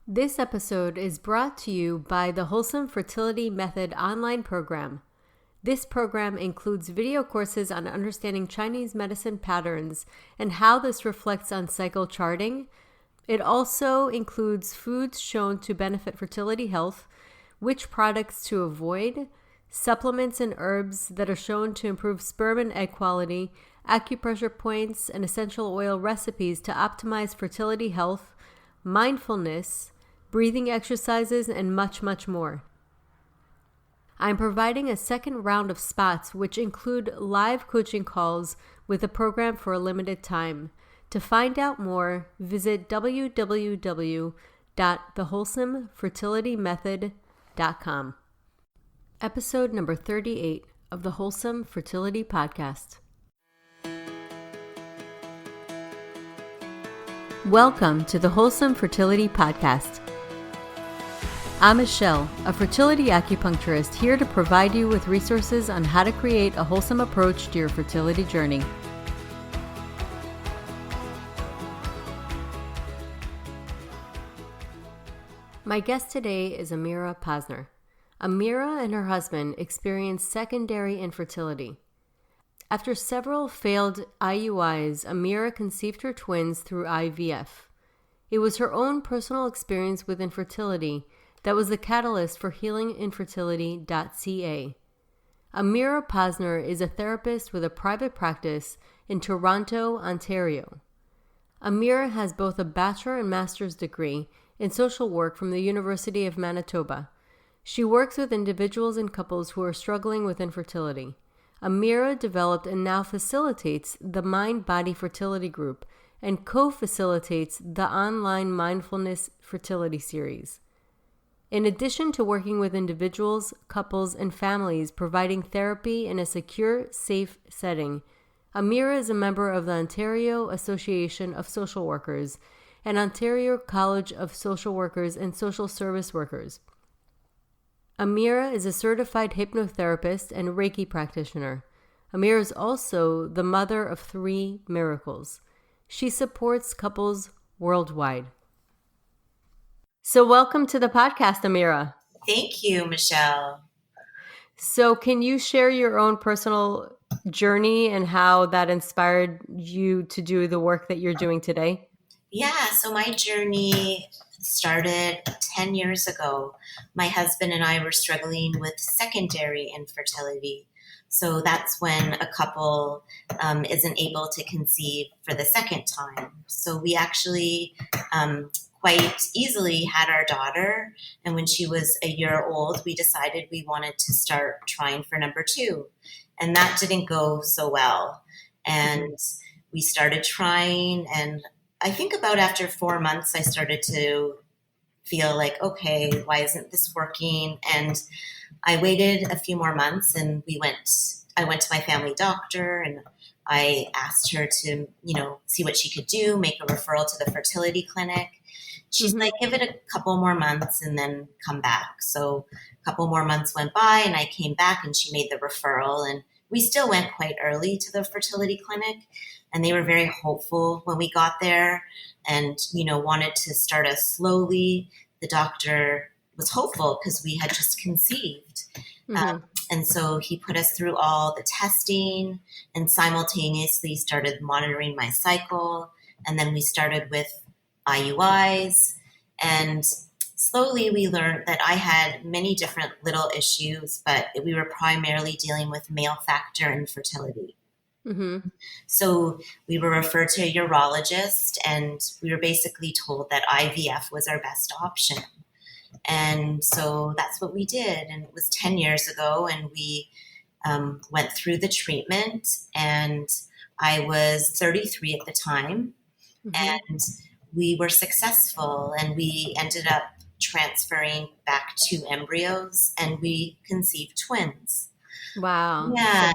This episode is brought to you by the Wholesome Fertility Method online program. This program includes video courses on understanding Chinese medicine patterns and how this reflects on cycle charting. It also includes foods shown to benefit fertility health, which products to avoid, supplements and herbs that are shown to improve sperm and egg quality, acupressure points, and essential oil recipes to optimize fertility health, mindfulness, breathing exercises, and much, much more. I'm providing a second round of spots, which include live coaching calls with the program for a limited time. To find out more, visit www.thewholesomefertilitymethod.com. Episode number 38 of the Wholesome Fertility Podcast. Welcome to the Wholesome Fertility Podcast. I'm Michelle, a fertility acupuncturist here to provide you with resources on how to create a wholesome approach to your fertility journey. My guest today is Amira Posner. Amira and her husband experienced secondary infertility. After several failed IUIs, Amira conceived her twins through IVF. It was her own personal experience with infertility that was the catalyst for healinginfertility.ca. Amira Posner is a therapist with a private practice in Toronto, Ontario. Amira has both a Bachelor and Masters Degree in social work from the University of Manitoba. She works with individuals and couples who are struggling with infertility. Amira developed and now facilitates the Mind-Body Fertility Group and co-facilitates the Online Mindfulness Fertility Series. In addition to working with individuals, couples, and families providing therapy in a secure, safe setting, Amira is a member of the Ontario Association of Social Workers and Ontario College of Social Workers and Social Service Workers. Amira is a certified hypnotherapist and Reiki practitioner. Amira is also the mother of 3 miracles. She supports couples worldwide. So welcome to the podcast, Amira. Thank you, Michelle. So can you share your own personal journey and how that inspired you to do the work that you're doing today? Yeah, so my journey started 10 years ago. My husband and I were struggling with secondary infertility. So that's when a couple isn't able to conceive for the second time. So we actually quite easily had our daughter. And when she was a year old, we decided we wanted to start trying for number 2. And that didn't go so well. And we started trying, and I think about after 4 months, I started to feel like, okay, why isn't this working? And I waited a few more months, and I went to my family doctor, and I asked her to, see what she could do, make a referral to the fertility clinic. She's like, give it a couple more months and then come back. So a couple more months went by, and I came back, and she made the referral, and we still went quite early to the fertility clinic, and they were very hopeful when we got there and, wanted to start us slowly. The doctor was hopeful because we had just conceived. And so he put us through all the testing and simultaneously started monitoring my cycle. And then we started with IUIs, and slowly we learned that I had many different little issues, but we were primarily dealing with male factor infertility. So we were referred to a urologist, and we were basically told that IVF was our best option. And so that's what we did. And it was 10 years ago, and we went through the treatment, and I was 33 at the time. And we were successful, and we ended up transferring back 2 embryos, and we conceived twins. Wow. Yeah.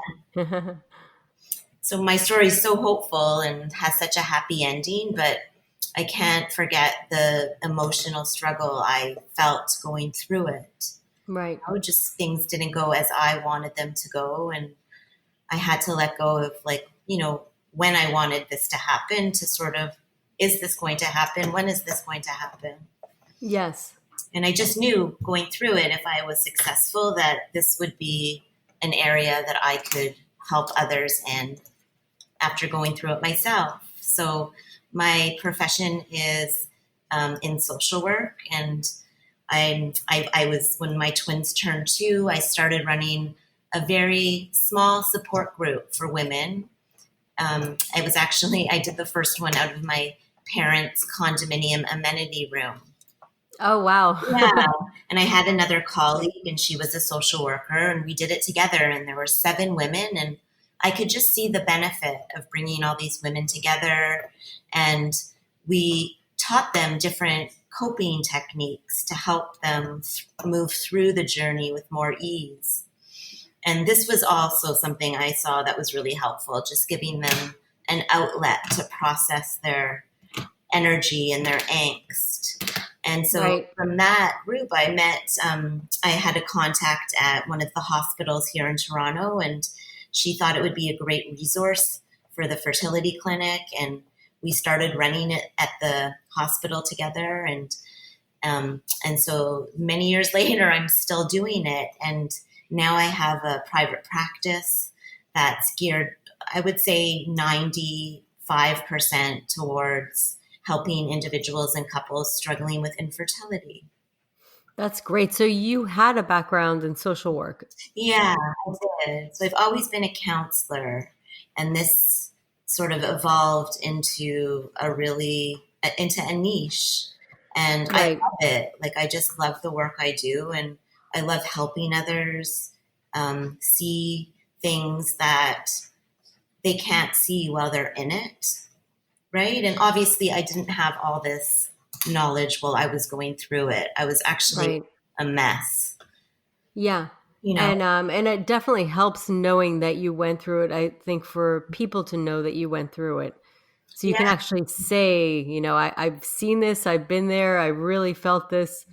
So my story is so hopeful and has such a happy ending, but I can't forget the emotional struggle I felt going through it. Right. Just things didn't go as I wanted them to go, and I had to let go of when I wanted this to happen to sort of, is this going to happen? When is this going to happen? Yes. And I just knew going through it, if I was successful, that this would be an area that I could help others in after going through it myself. So my profession is in social work, and I was, when my twins turned 2, I started running a very small support group for women. I did the first one out of my parents' condominium amenity room. Oh, wow. Yeah. And I had another colleague, and she was a social worker, and we did it together. And there were 7 women, and I could just see the benefit of bringing all these women together. And we taught them different coping techniques to help them move through the journey with more ease. And this was also something I saw that was really helpful, just giving them an outlet to process their energy and their angst. And so Right. from that group, I had a contact at one of the hospitals here in Toronto, and she thought it would be a great resource for the fertility clinic. And we started running it at the hospital together. And so many years later, I'm still doing it. And now I have a private practice that's geared, I would say, 95% towards helping individuals and couples struggling with infertility. That's great. So you had a background in social work. Yeah, I did. So I've always been a counselor, and this sort of evolved into into a niche. And I Right. love it. Like, I just love the work I do, and I love helping others see things that they can't see while they're in it. Right. And obviously, I didn't have all this knowledge while I was going through it. I was actually Right. a mess, Yeah. you know? And it definitely helps knowing that you went through it. I think for people to know that you went through it. So you Yeah, can actually say, I've seen this, I've been there, I really felt this.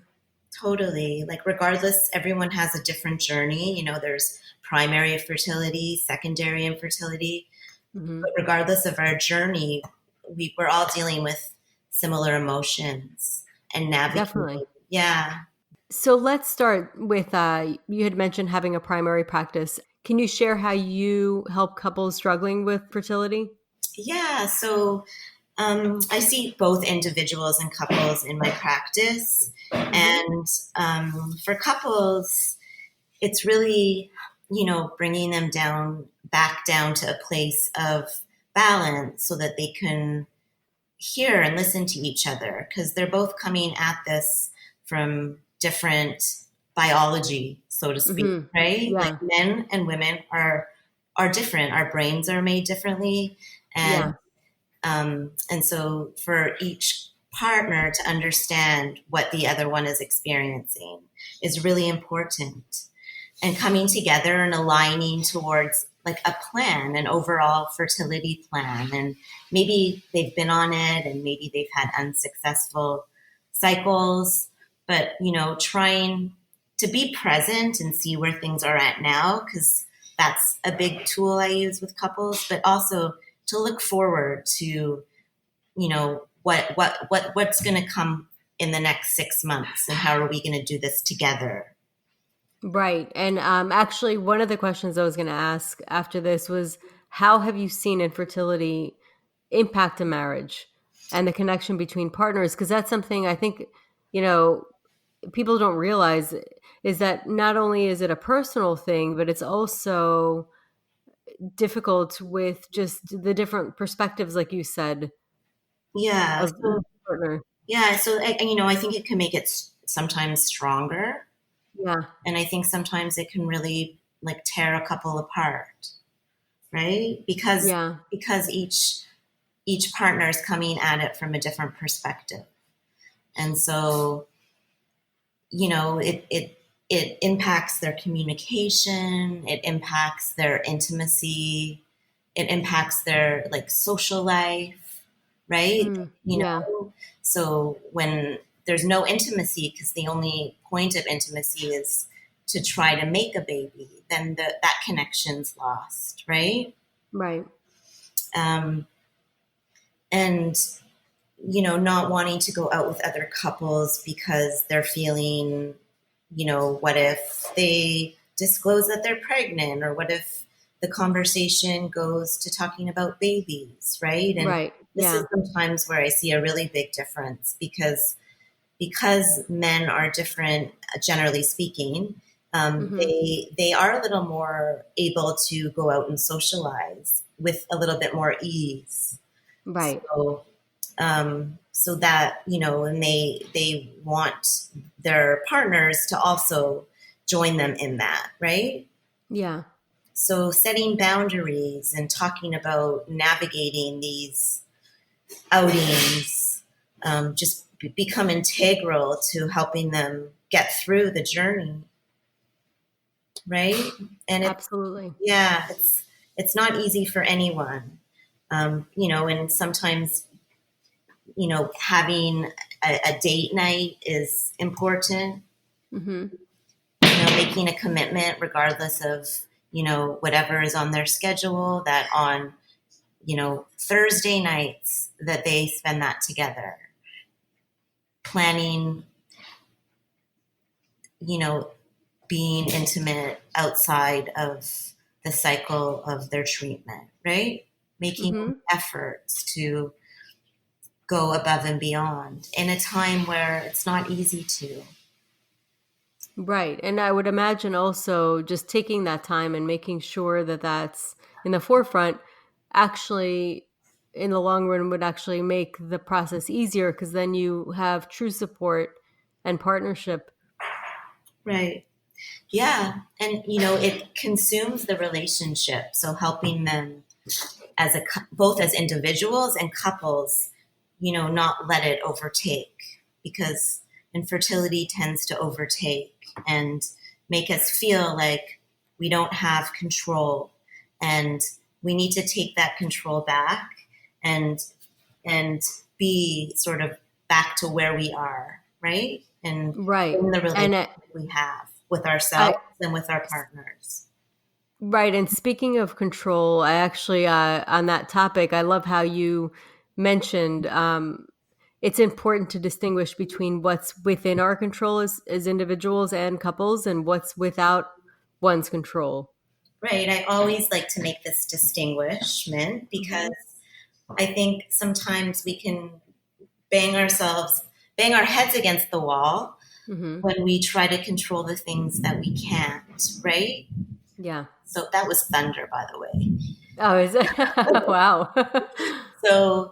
totally. Like, regardless, everyone has a different journey. There's primary fertility, secondary infertility. Hmm. But regardless of our journey, we're all dealing with similar emotions and navigating. Definitely. Yeah. So let's start with you had mentioned having a primary practice. Can you share how you help couples struggling with fertility? Yeah. So I see both individuals and couples in my practice. Hmm. And for couples, it's really, bringing them back down to a place of balance so that they can hear and listen to each other, because they're both coming at this from different biology, so to speak, Hmm. right? Like, Yeah. men and women are different. Our brains are made differently, and Yeah. and so for each partner to understand what the other one is experiencing is really important. And coming together and aligning towards like a plan, an overall fertility plan. And maybe they've been on it, and maybe they've had unsuccessful cycles, but, trying to be present and see where things are at now, because that's a big tool I use with couples, but also to look forward to, what's going to come in the next 6 months, and how are we going to do this together. Right. And actually, one of the questions I was going to ask after this was, how have you seen infertility impact a marriage and the connection between partners? Because that's something I think, you know, people don't realize is that not only is it a personal thing, but it's also difficult with just the different perspectives, like you said, Yeah. of each partner. Yeah, so I think it can make it sometimes stronger, Yeah. and I think sometimes it can really like tear a couple apart, right? Yeah. Because each partner is coming at it from a different perspective, and so it impacts their communication, it impacts their intimacy, it impacts their like social life, right? You Yeah. know, so when there's no intimacy, because the only point of intimacy is to try to make a baby, then that connection's lost, right? Right. Um, and not wanting to go out with other couples because they're feeling, what if they disclose that they're pregnant, or what if the conversation goes to talking about babies, right? And Right. this is Yeah. sometimes where I see a really big difference because men are different, generally speaking. Mm-hmm. They are a little more able to go out and socialize with a little bit more ease. Right. So that, and they want their partners to also join them in that, right? Yeah. So setting boundaries and talking about navigating these outings, just become integral to helping them get through the journey, right? And Absolutely. it's not easy for anyone, and sometimes, having a date night is important. Mm-hmm. Making a commitment regardless of, whatever is on their schedule, that on, Thursday nights that they spend that together. Planning, you know, being intimate outside of the cycle of their treatment, right? Making Mm-hmm. efforts to go above and beyond in a time where it's not easy to. Right. And I would imagine also just taking that time and making sure that that's in the forefront actually in the long run would actually make the process easier because then you have true support and partnership. Right. Yeah. And, it consumes the relationship. So helping them both as individuals and couples, not let it overtake, because infertility tends to overtake and make us feel like we don't have control, and we need to take that control back and and be sort of back to where we are, right? And Right. in the And relationship we have with I ourselves and with our partners. right. And speaking of control, I actually on that topic, I love how you mentioned it's important to distinguish between what's within our control as individuals and couples and what's without one's control. Right. I always like to make this distinguishment because Hmm. I think sometimes we can bang our heads against the wall Hmm. when we try to control the things that we can't, right? Yeah. So that was thunder, by the way. Oh, is it? Wow. So,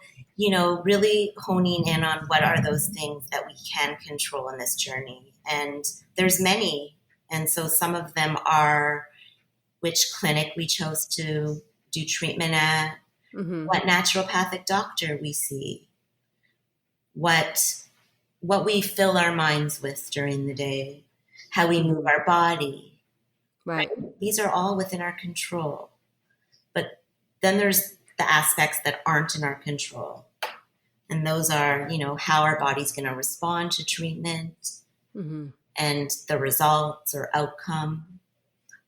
really honing in on what are those things that we can control in this journey. And there's many. And so some of them are which clinic we chose to do treatment at, Hmm. what naturopathic doctor we see, what we fill our minds with during the day, how we move Hmm. our body, Right. right? These are all within our control. But then there's the aspects that aren't in our control. And those are, how our body's going to respond to treatment Hmm. and the results or outcome,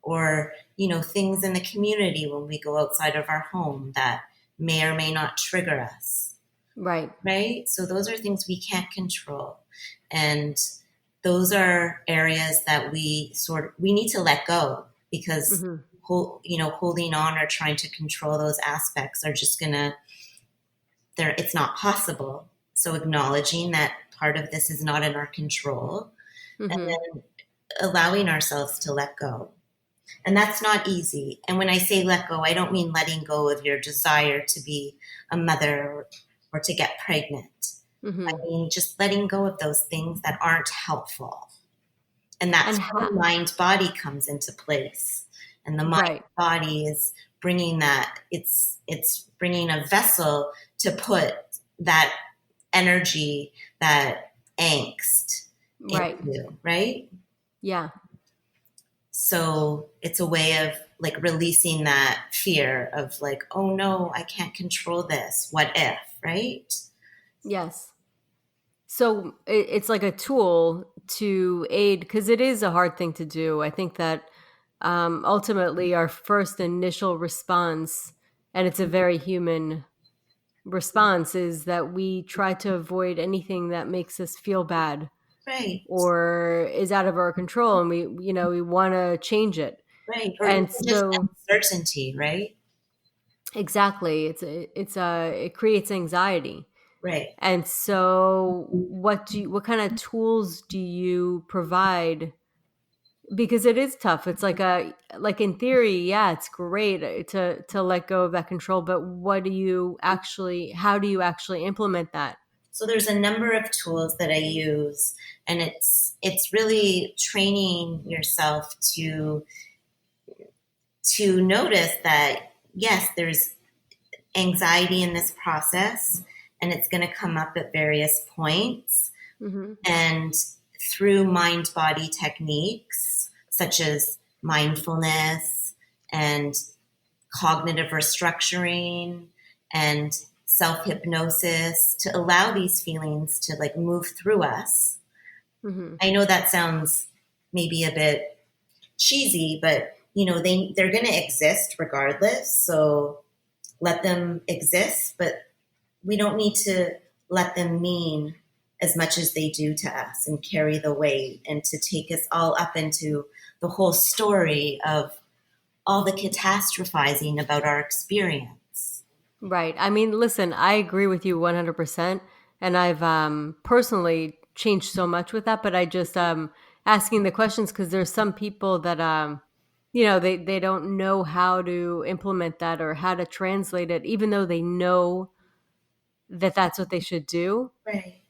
or, things in the community when we go outside of our home that may or may not trigger us. Right. Right? So those are things we can't control. And those are areas that we need to let go, because Hmm. holding on or trying to control those aspects are just it's not possible. So acknowledging that part of this is not in our control, and Hmm. then allowing ourselves to let go. And that's not easy. And when I say let go, I don't mean letting go of your desire to be a mother, or to get pregnant. I Hmm. mean, just letting go of those things that aren't helpful. And And that's where mind body comes into place. And the mind right. body is bringing that, it's bringing a vessel to put that energy, that angst Right. into, right? Yeah. So it's a way of like releasing that fear of like, oh no, I can't control this. What if, right? Yes. So it's like a tool to aid because it is a hard thing to do. I think that ultimately our first initial response, and it's a very human response is that we try to avoid anything that makes us feel bad Right. or is out of our control, and we want to change it. Right. Or even And just so uncertainty, right? exactly, it creates anxiety. Right. And so what kind of tools do you provide? Because it is tough. It's like in theory, yeah, it's great to let go of that control, but how do you actually implement that? So there's a number of tools that I use, and it's really training yourself to notice that yes, there's anxiety in this process, and it's going to come up at various points. Hmm. And through mind body techniques such as mindfulness and cognitive restructuring and self hypnosis to allow these feelings to like move through us. Hmm. I know that sounds maybe a bit cheesy, but they're going to exist regardless. So let them exist, but we don't need to let them mean as much as they do to us and carry the weight and to take us all up into the whole story of all the catastrophizing about our experience. Right. I mean, listen, I agree with you 100%. And I've personally changed so much with that, but I just asking the questions because there's some people that they don't know how to implement that or how to translate it, even though they know that that's what they should do. Right.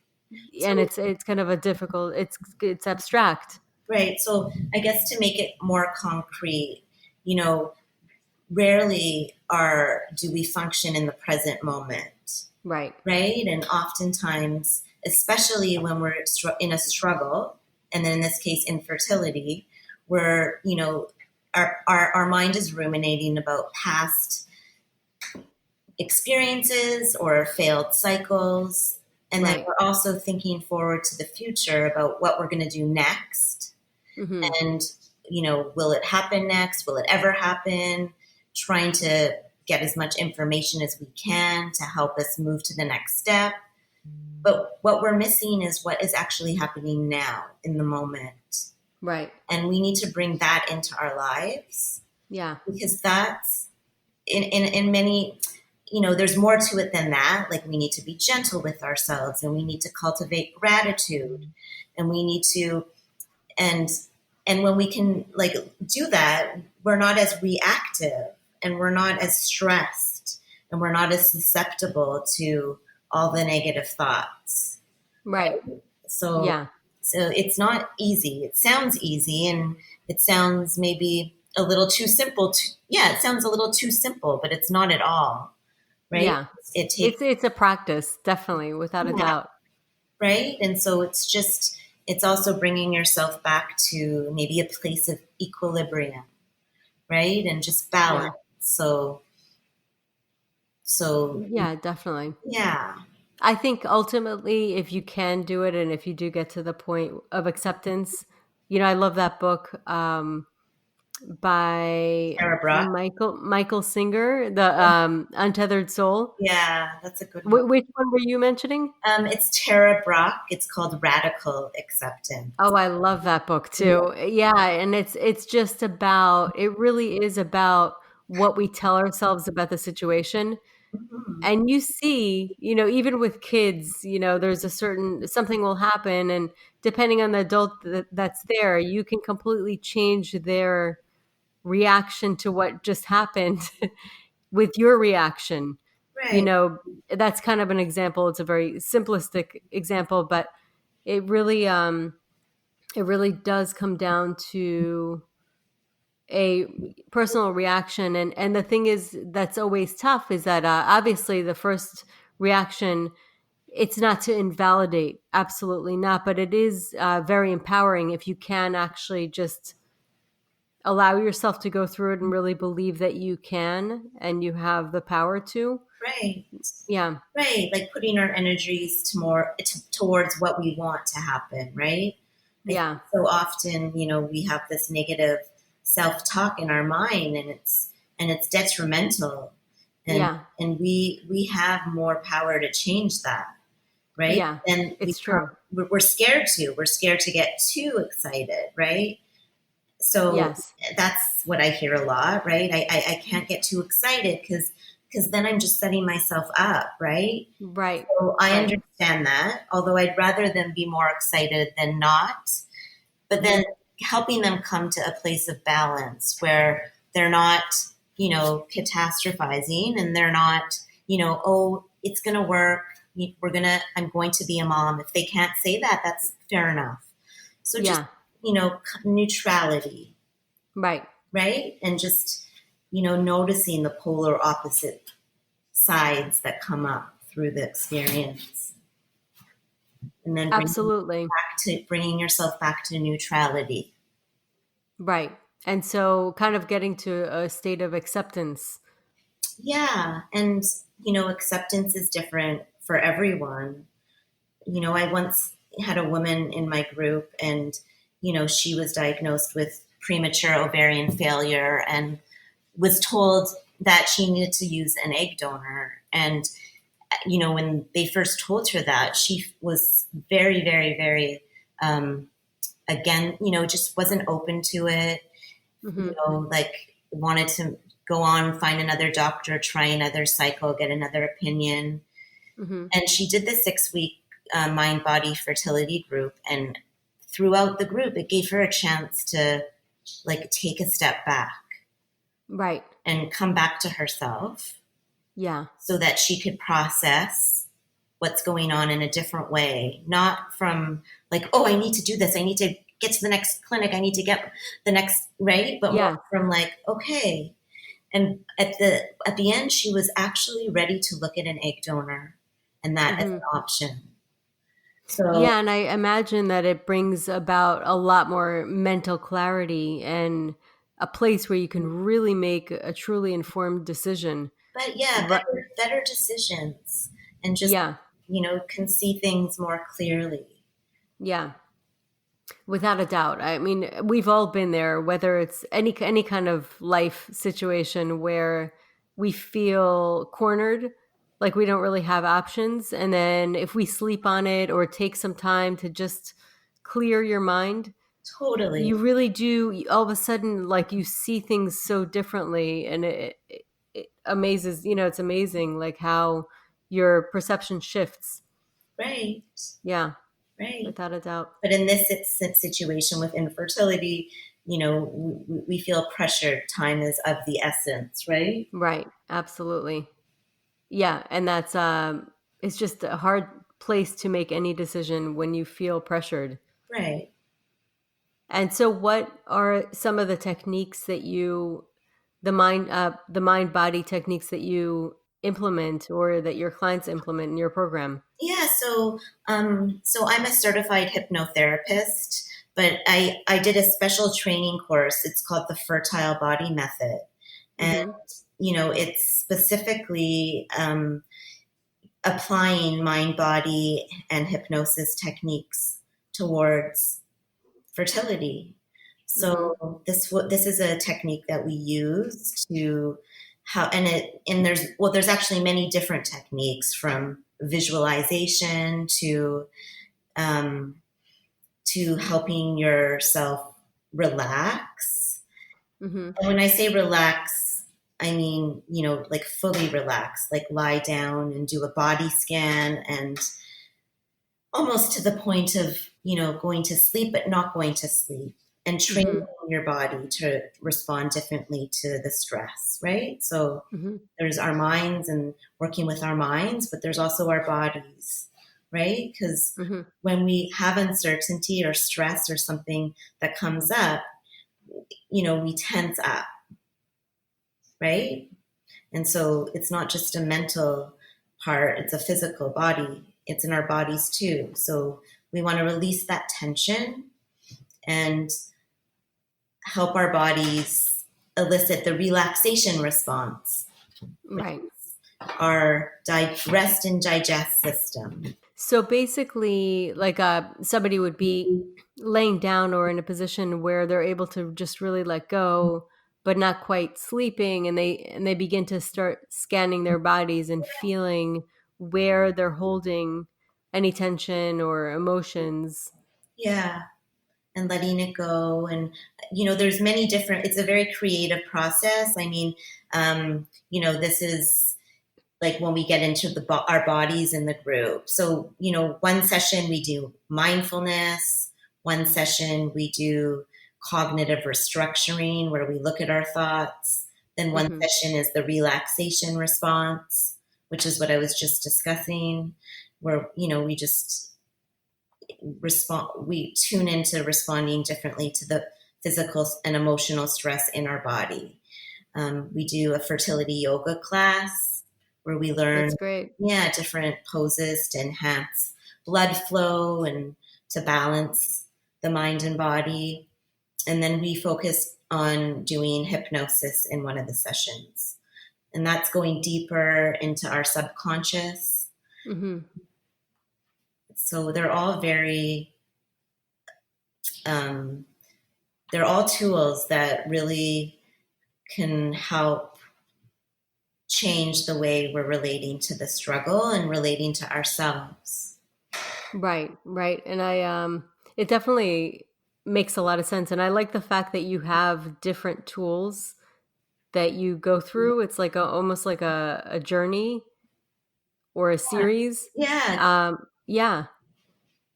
And So it's kind of a difficult, it's abstract. right. So I guess to make it more concrete, you know, rarely are do we function in the present moment, Right. right? And oftentimes, especially when we're in a struggle, and then in this case, infertility, where our mind is ruminating about past experiences or failed cycles, and then Right. we're also thinking forward to the future about what we're going to do next. Hmm. And will it happen next? Will it ever happen? Trying to get as much information as we can to help us move to the next step. But what we're missing is what is actually happening now in the moment. Right. And we need to bring that into our lives Yeah. because that's in many, there's more to it than that. Like we need to be gentle with ourselves and we need to cultivate gratitude and we need to, and when we can like do that, we're not as reactive and we're not as stressed and we're not as susceptible to all the negative thoughts. Right. So Yeah. so it's not easy. It sounds easy and it sounds maybe a little too simple it sounds a little too simple, but it's not at all, right? Yeah. It takes It's a practice, definitely, without a yeah, doubt. right? And so it's also bringing yourself back to maybe a place of equilibrium, right? And just balance. Yeah. So Yeah, definitely. yeah. I think ultimately, if you can do it, and if you do get to the point of acceptance, I love that book by Tara Brach. Michael Singer, the Untethered Soul. Yeah, that's a good one. Which one were you mentioning? It's Tara Brach. It's called Radical Acceptance. Oh, I love that book Yeah. too. Yeah, and it's just about, it really is about what we tell ourselves about the situation. Mhm. And you see, even with kids, there's something will happen, and depending on the adult that's there, you can completely change their reaction to what just happened with your reaction. You Right. know, that's kind of an example. It's a very simplistic example, but it really does come down to a personal reaction. And the thing is that's always tough is that obviously the first reaction, it's not to invalidate, absolutely not, but it is very empowering if you can actually just allow yourself to go through it and really believe that you can and you have the power to. Right. Yeah. Right. Like putting our energies towards what we want to happen. Right. I think Yeah. so often, we have this negative self-talk in our mind, and it's detrimental. and Yeah. we have more power to change that, right? Yeah. Then It's true. we're scared to. We're scared to get too excited, right? So Yes. that's what I hear a lot, right? I can't get too excited because then I'm just setting myself up, right? Right. So I Right. understand that, although I'd rather them be more excited than not. But Hmm. then helping them come to a place of balance where they're not, catastrophizing, and they're not, oh, it's going to work. I'm going to be a mom. If they can't say that, that's fair enough. So just, Yeah. neutrality, Right. right? And just, noticing the polar opposite sides that come up through the experience, and then Absolutely. bringing yourself back to neutrality. Right. And so kind of getting to a state of acceptance. Yeah. And, acceptance is different for everyone. I once had a woman in my group, and, she was diagnosed with premature ovarian failure and was told that she needed to use an egg donor. And, when they first told her that, she was very, very, very, again, just wasn't open to it, Hmm. like wanted to go on, find another doctor, try another cycle, get another opinion. Hmm. And she did the 6-week Mind-Body Fertility Group. And throughout the group, it gave her a chance to like take a step back Right. and come back to herself Yeah. so that she could process what's going on in a different way, not from like, oh, I need to do this, I need to get to the next clinic, I need to get the next, right, but more Yeah. from like, okay. And at the end, she was actually ready to look at an egg donor and that as Hmm. an option. So Yeah. And I imagine that it brings about a lot more mental clarity and a place where you can really make a truly informed decision. but yeah, Right. better decisions, and just, Yeah. can see things more clearly. Yeah. Without a doubt. I mean, we've all been there, whether it's any kind of life situation where we feel cornered, like we don't really have options. And then if we sleep on it or take some time to just clear your mind, Totally. you really do all of a sudden like you see things so differently, and it amazes, it's amazing like how your perception shifts. Right. Yeah, Right. without a doubt. But in this situation with infertility, we feel pressured. Time is of the essence, right? Right, absolutely. Yeah, and that's it's just a hard place to make any decision when you feel pressured. Right. And so what are some of the techniques that the mind body techniques that you implement or that your clients implement in your program? Yeah. So I'm a certified hypnotherapist, but I did a special training course. It's called the Fertile Body Method, and Mhm. it's specifically applying mind, body, and hypnosis techniques towards fertility. Mhm. So this is a technique that we use to how and there's actually many different techniques, from visualization um, to helping yourself relax. Mhm. And when I say relax, I mean, like fully relax, like lie down and do a body scan, and almost to the point of, going to sleep, but not going to sleep, and training Mhm. your body to respond differently to the stress, right? So Mhm. there's our minds and working with our minds, but there's also our bodies, right? Because Mhm. when we have uncertainty or stress or something that comes up, we tense up, right? And so it's not just a mental part, it's a physical body. It's in our bodies too. So we want to release that tension and help our bodies elicit the relaxation response, which Right. is our rest and digest system. So basically, like somebody would be laying down or in a position where they're able to just really let go, but not quite sleeping, and they begin to start scanning their bodies and feeling where they're holding any tension or emotions. Yeah. And letting it go. And, there's many different, it's a very creative process. I mean, this is like when we get into our bodies in the group. So, one session we do mindfulness, one session we do cognitive restructuring where we look at our thoughts. Then one Hmm. session is the relaxation response, which is what I was just discussing, where, we just we tune into responding differently to the physical and emotional stress in our body. We do a fertility yoga class where we learn, That's great. different poses to enhance blood flow and to balance the mind and body. And then we focus on doing hypnosis in one of the sessions. And that's going deeper into our subconscious. Hmm. So um, they're all tools that really can help change the way we're relating to the struggle and relating to ourselves. Right. And it definitely makes a lot of sense. And I like the fact that you have different tools that you go through. It's like almost like a journey or a series. Yeah, Yeah,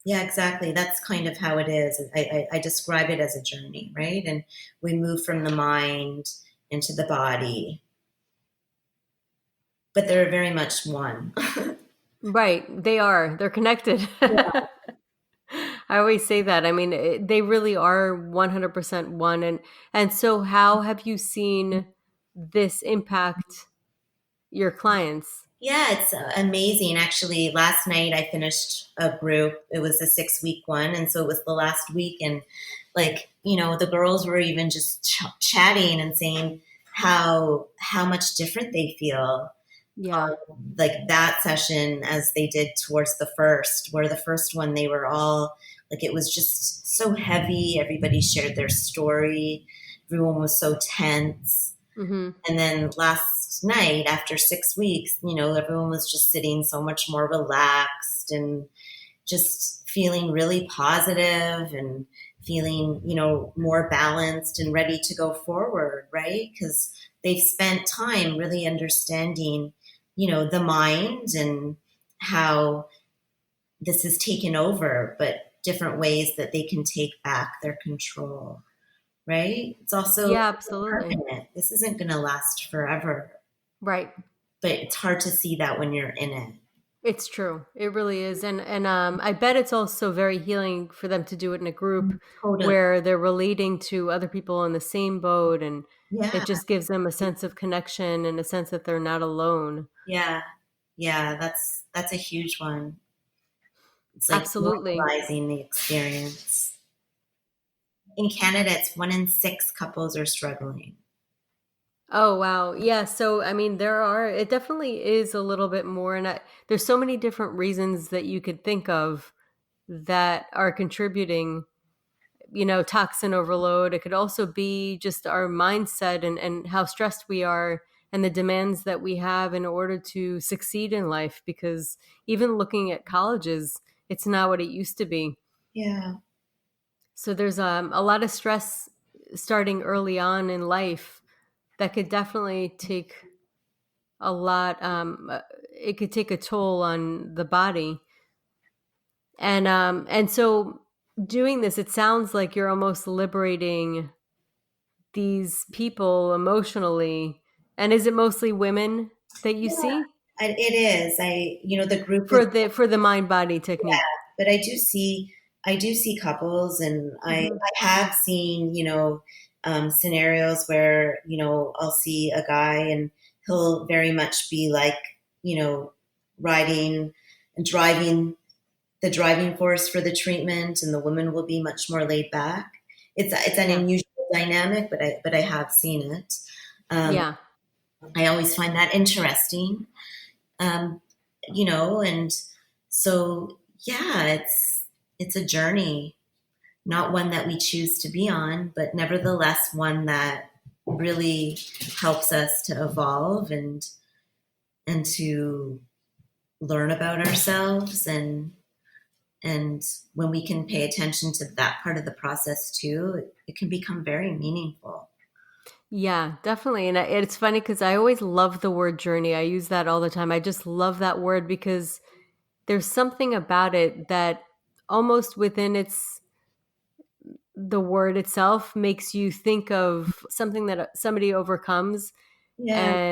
yeah, exactly. That's kind of how it is. I describe it as a journey, right? And we move from the mind into the body, but they're very much one. right. They are. They're connected. I always say that. I mean, they really are 100% one. And so how have you seen this impact your clients? Yeah, it's amazing. Actually, last night I finished a group. It was a 6 week one. And so it was the last week. And like, the girls were even just chatting and saying how much different they feel, Yeah. like that session as they did towards the first, where the first one they were all like, it was just so heavy. Everybody shared their story. Everyone was so tense. Hmm. And then last night, after 6 weeks, everyone was just sitting so much more relaxed and just feeling really positive and feeling, more balanced and ready to go forward, right? Because they've spent time really understanding, the mind and how this is taken over, but different ways that they can take back their control, right? It's also Yeah, absolutely. permanent. This isn't going to last forever, Right. but it's hard to see that when you're in it. It's true. It really is. And I bet it's also very healing for them to do it in a group Totally. where they're relating to other people in the same boat, and it Yeah. just gives them a sense of connection and a sense that they're not alone. Yeah. Yeah. That's a huge one. It's like Absolutely. normalizing the experience. In Canada, it's 1 in 6 couples are struggling. Oh, wow. Yeah, so I mean it definitely is a little bit more, and there's so many different reasons that you could think of that are contributing, toxin overload. It could also be just our mindset and how stressed we are and the demands that we have in order to succeed in life. Because even looking at colleges, it's not what it used to be. Yeah. So there's a lot of stress starting early on in life that could definitely take a lot. It could take a toll on the body, and so doing this, it sounds like you're almost liberating these people emotionally. And is it mostly women that you Yeah. see It is. The group is, for the mind body technique? but I do see couples, and I Hmm. I have seen, scenarios where, I'll see a guy and he'll very much be like, you know, riding and the driving force for the treatment, and the woman will be much more laid back. It's an Yeah. unusual dynamic, but I have seen it. Um, Yeah. I always find that interesting, um, and so yeah, it's a journey, not one that we choose to be on, but nevertheless one that really helps us to evolve and to learn about ourselves, and when we can pay attention to that part of the process too, it can become very meaningful. Yeah, definitely. And it's funny because I always love the word journey. I use that all the time. I just love that word because there's something about it that almost within the word itself makes you think of something that somebody overcomes, Yeah,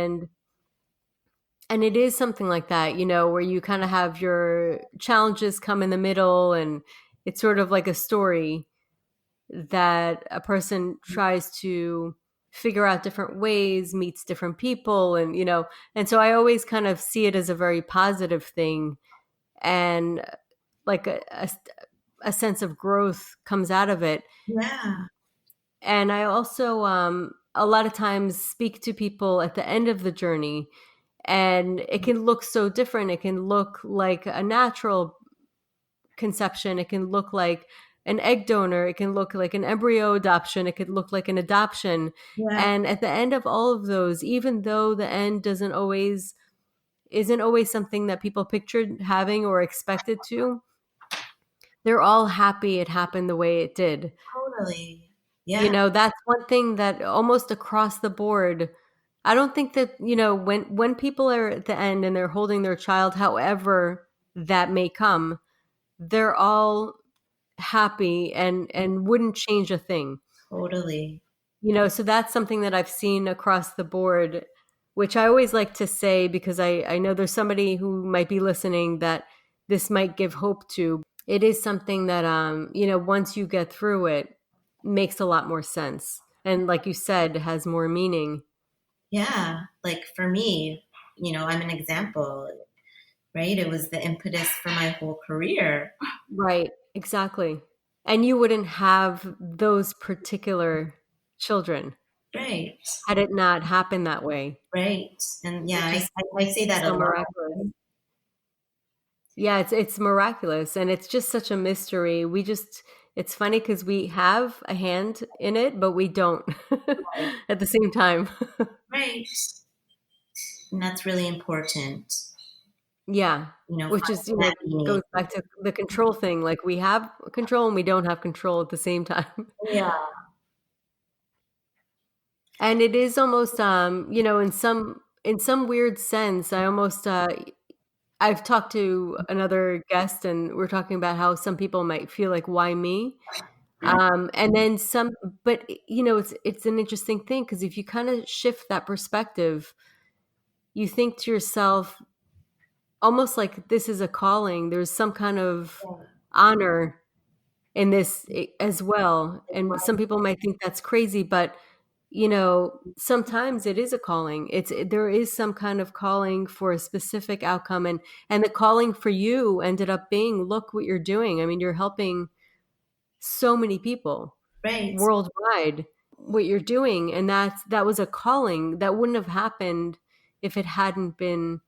and it is something like that, where you kind of have your challenges come in the middle, and it's sort of like a story that a person tries to figure out different ways, meets different people, and so I always kind of see it as a very positive thing, and like a sense of growth comes out of it. yeah, And I also a lot of times speak to people at the end of the journey, and it can look so different. It can look like a natural conception, it can look like an egg donor, it can look like an embryo adoption, it could look like an adoption. yeah, And at the end of all of those, even though the end isn't always something that people pictured having or expected to, they're all happy it happened the way it did. totally. Yeah, That's one thing that almost across the board, I don't think that, when people are at the end and they're holding their child, however that may come, they're all happy and wouldn't change a thing. totally. So that's something that I've seen across the board, which I always like to say because I know there's somebody who might be listening that this might give hope to. It is something that once you get through it, makes a lot more sense. And like you said, has more meaning. Yeah, like for me, I'm an example, right? It was the impetus for my whole career. Right, exactly. And you wouldn't have those particular children Right, had it not happened that way, right. And yeah, which is I say that a so lot. miraculous. Yeah, it's miraculous, and it's just such a mystery. It's funny because we have a hand in it, but we don't Right, at the same time. right. And that's really important, Yeah, which is, finding that meaning. goes back to the control thing. Like we have control and we don't have control at the same time. Yeah, And it is almost, in some weird sense, I've talked to another guest and we're talking about how some people might feel like, why me? And then some, but it's an interesting thing because if you kind of shift that perspective, you think to yourself, almost like this is a calling. There's some kind of yeah, honor in this as well. And some people might think that's crazy, but sometimes it is a calling. There is some kind of calling for a specific outcome, and the calling for you ended up being, look what you're doing. I mean, you're helping so many people right, worldwide, what you're doing, and that was a calling that wouldn't have happened if it hadn't been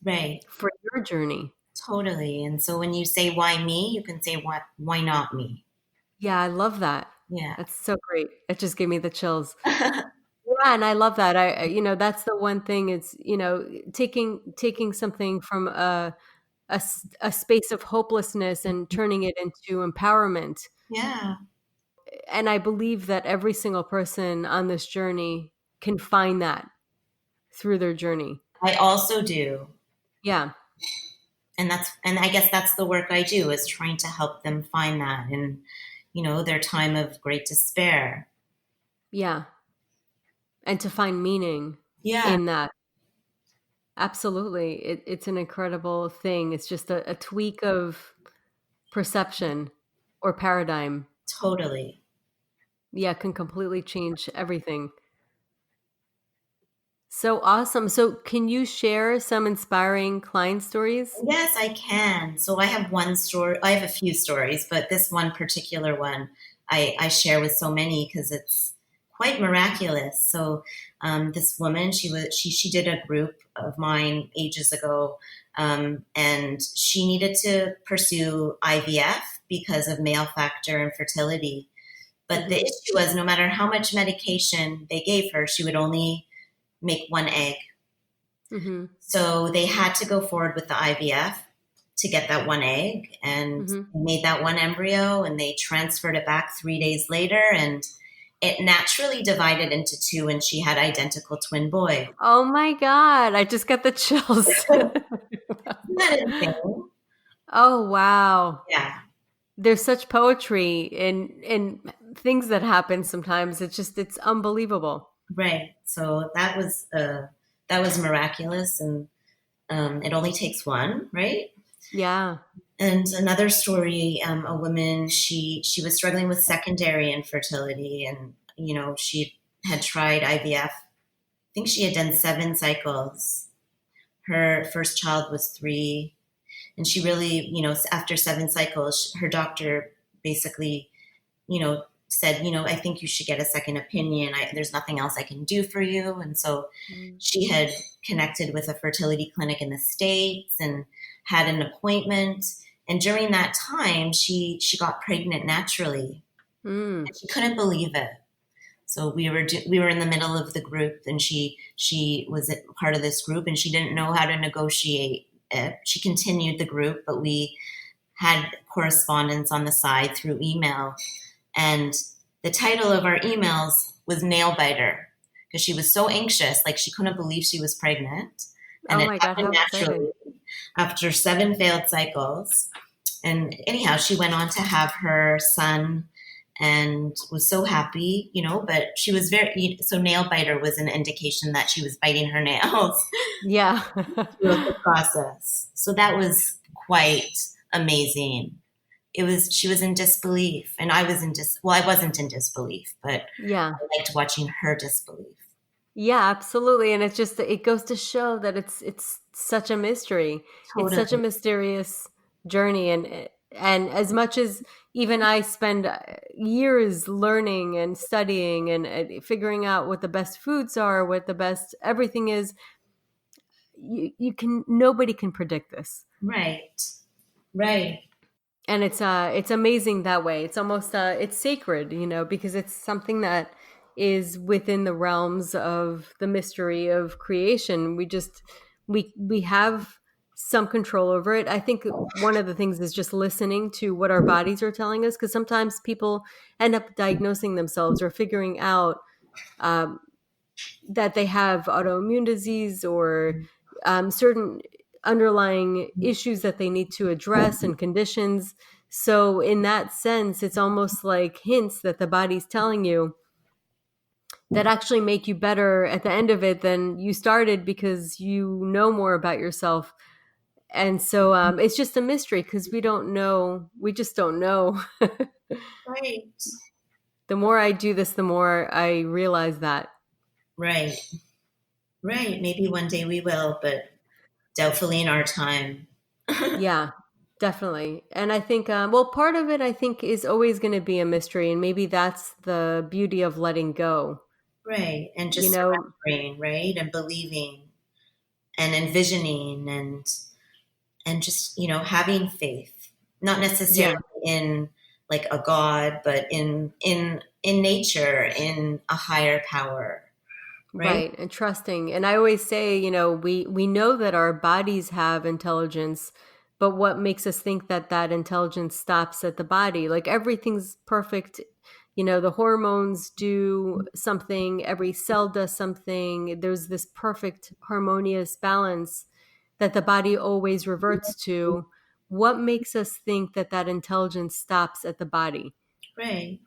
right. for your journey. Totally. And so when you say why me, you can say why not me? Yeah, I love that. Yeah. That's so great. It just gave me the chills. Yeah, and I love that. That's the one thing, is, taking something from a space of hopelessness and turning it into empowerment. Yeah. And I believe that every single person on this journey can find that through their journey. I also do. Yeah. And I guess that's the work I do, is trying to help them find that in, their time of great despair. Yeah. And to find meaning Yeah, in that. Absolutely. It's an incredible thing. It's just a tweak of perception or paradigm. totally. Yeah, can completely change everything. So awesome. So can you share some inspiring client stories? Yes, I can. So I have one story. I have a few stories, but this one particular one I share with so many because it's quite miraculous. So this woman, she did a group of mine ages ago, and she needed to pursue IVF because of male factor infertility. But the issue was no matter how much medication they gave her, she would only make one egg. Mm-hmm. So they had to go forward with the IVF to get that one egg, and made that one embryo, and they transferred it back 3 days later, and it naturally divided into two, and she had identical twin boys. Oh my God. I just got the chills. Isn't that insane? Oh, wow. Yeah. There's such poetry in things that happen sometimes. It's unbelievable. Right. So that was miraculous, and it only takes one, right? Yeah. And another story, a woman, she was struggling with secondary infertility, and she had tried IVF. I think she had done 7 cycles. Her first child was 3, and she really, after 7 cycles, her doctor basically, said, I think you should get a second opinion. There's nothing else I can do for you. And so she had connected with a fertility clinic in the States and had an appointment. And during that time, she got pregnant naturally. And she couldn't believe it. So we were in the middle of the group, and she was part of this group, and she didn't know how to negotiate it. She continued the group, but we had correspondence on the side through email. And the title of our emails was Nail Biter, because she was so anxious, like she couldn't believe she was pregnant. And Oh it my God, happened how naturally exciting. after 7 failed cycles. And anyhow, she went on to have her son and was so happy, but she was so nail biter was an indication that she was biting her nails Yeah. throughout the process. So that was quite amazing. She was in disbelief, and I was I wasn't in disbelief, but Yeah. I liked watching her disbelief. Yeah, absolutely. And it goes to show that it's such a mystery. It's such a Totally. mysterious journey, and as much as even I spend years learning and studying and figuring out what the best foods are, what the best everything is, nobody can predict this. Right. Right. And it's amazing that way. It's almost it's sacred, because it's something that is within the realms of the mystery of creation. We have some control over it. I think one of the things is just listening to what our bodies are telling us, because sometimes people end up diagnosing themselves or figuring out um, that they have autoimmune disease or certain underlying issues that they need to address and conditions. So in that sense, it's almost like hints that the body's telling you that actually make you better at the end of it than you started, because you know more about yourself. And so it's just a mystery, because we don't know. We just don't know. Right. The more I do this, the more I realize that. Right. Right. Maybe one day we will, but doubtfully in our time. Yeah, definitely. And I think, well, part of it, I think, is always going to be a mystery. And maybe that's the beauty of letting go. Right. And You just know, surrendering, right? And believing and envisioning and just, having faith. Not necessarily yeah, in like a God, but in nature, in a higher power. Right? right. And trusting. And I always say, we know that our bodies have intelligence, but what makes us think that that intelligence stops at the body? Like everything's perfect. The hormones do something, every cell does something. There's this perfect harmonious balance that the body always reverts to. What makes us think that that intelligence stops at the body? Right.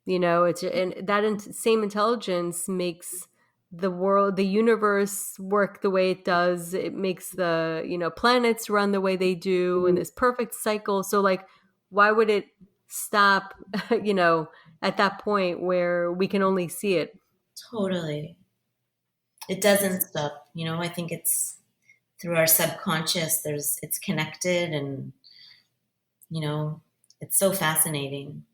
It's and that same intelligence makes the world, the universe work the way it does. It makes the planets run the way they do in this perfect cycle. So like, why would it stop? At that point where we can only see it. Totally. It doesn't stop. I think it's through our subconscious, it's connected, and you know, it's so fascinating.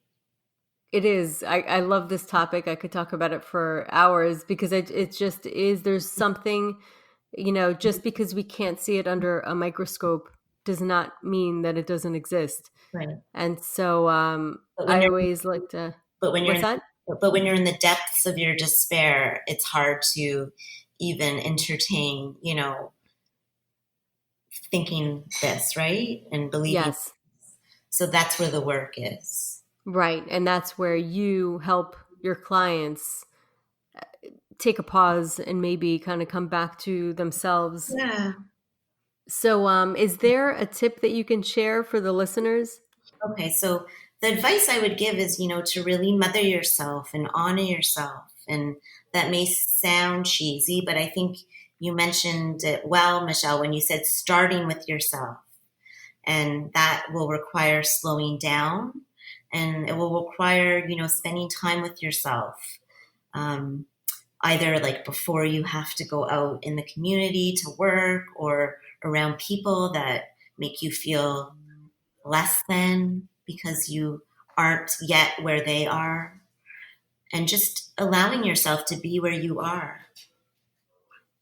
It is. I love this topic. I could talk about it for hours, because it just is. There's something, just because we can't see it under a microscope does not mean that it doesn't exist. Right. And so But when I you're always like to. But when you're What's that? but when you're in the depths of your despair, it's hard to even entertain, thinking this, right? And believing. Yes. So that's where the work is. Right. And that's where you help your clients take a pause and maybe kind of come back to themselves. Yeah. So, is there a tip that you can share for the listeners? Okay. So the advice I would give is, to really mother yourself and honor yourself. And that may sound cheesy, but I think you mentioned it well, Michelle, when you said starting with yourself. And that will require slowing down, and it will require, spending time with yourself. Either like before you have to go out in the community to work, or around people that make you feel less than because you aren't yet where they are, and just allowing yourself to be where you are.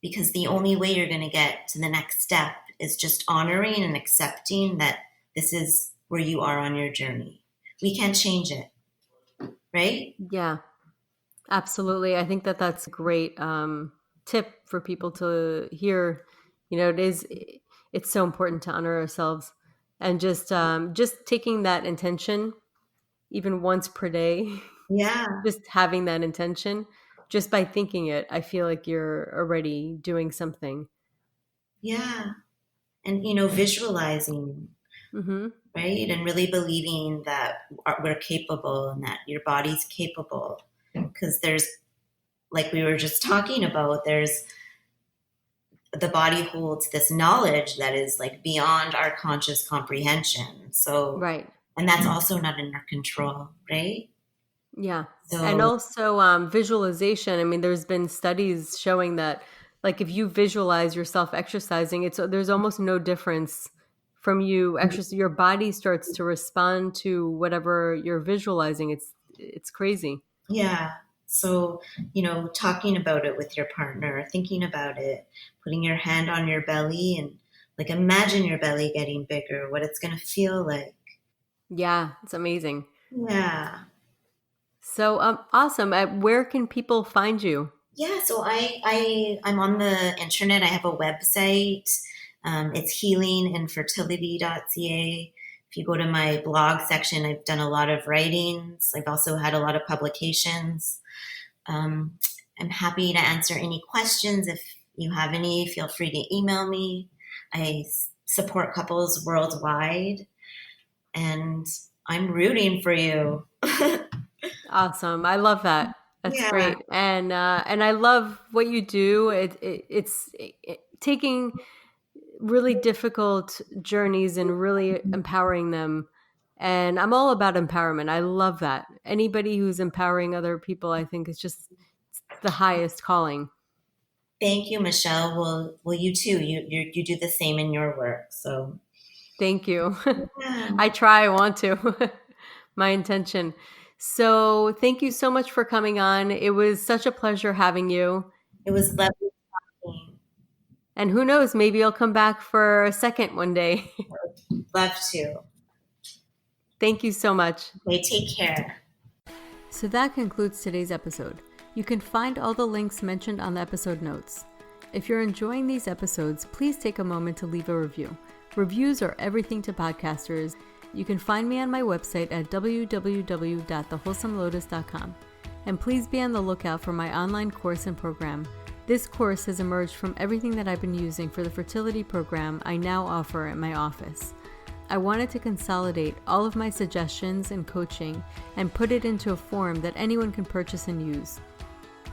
Because the only way you're going to get to the next step is just honoring and accepting that this is where you are on your journey. We can't change it, right? Yeah, absolutely. I think that that's a great tip for people to hear. It's so important to honor ourselves, and just taking that intention, even once per day, Yeah, just having that intention, just by thinking it, I feel like you're already doing something. yeah. And, visualizing, Mm-hmm. right? And really believing that we're capable and that your body's capable. Because there's, like we were just talking about, the body holds this knowledge that is like beyond our conscious comprehension. So, Right. and that's also not in our control, right? Yeah. And So, also visualization. I mean, there's been studies showing that like if you visualize yourself exercising, there's almost no difference from you exercise. Your body starts to respond to whatever you're visualizing. It's crazy. yeah. So, talking about it with your partner, thinking about it, putting your hand on your belly and like imagine your belly getting bigger, what it's going to feel like. Yeah, it's amazing. Yeah. So awesome. Where can people find you? Yeah, so I'm on the internet. I have a website. It's healinginfertility.ca. If you go to my blog section, I've done a lot of writings. I've also had a lot of publications. I'm happy to answer any questions. If you have any, feel free to email me. I support couples worldwide, and I'm rooting for you. Awesome. I love that. That's Yeah, great. And I love what you do. It's taking really difficult journeys and really empowering them. And I'm all about empowerment. I love that. Anybody who's empowering other people, I think is just the highest calling. thank you, Michelle. Well, you too. You do the same in your work. So Thank you. yeah, I want to. My intention. So thank you so much for coming on. It was such a pleasure having you. it was lovely talking. And who knows, maybe I'll come back for a second one day. Love to. Thank you so much. Okay, take care. So that concludes today's episode. You can find all the links mentioned on the episode notes. If you're enjoying these episodes, please take a moment to leave a review. Reviews are everything to podcasters. You can find me on my website at www.thewholesomelotus.com. And please be on the lookout for my online course and program. This course has emerged from everything that I've been using for the fertility program I now offer at my office. I wanted to consolidate all of my suggestions and coaching and put it into a form that anyone can purchase and use.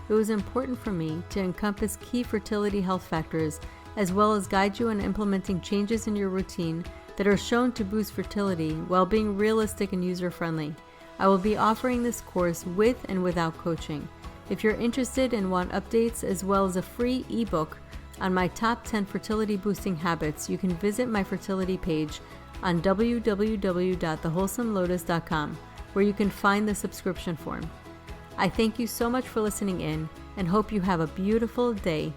It was important for me to encompass key fertility health factors as well as guide you in implementing changes in your routine that are shown to boost fertility while being realistic and user-friendly. I will be offering this course with and without coaching. If you're interested and want updates as well as a free ebook on my top 10 fertility boosting habits, you can visit my fertility page on www.thewholesomelotus.com, where you can find the subscription form. I thank you so much for listening in and hope you have a beautiful day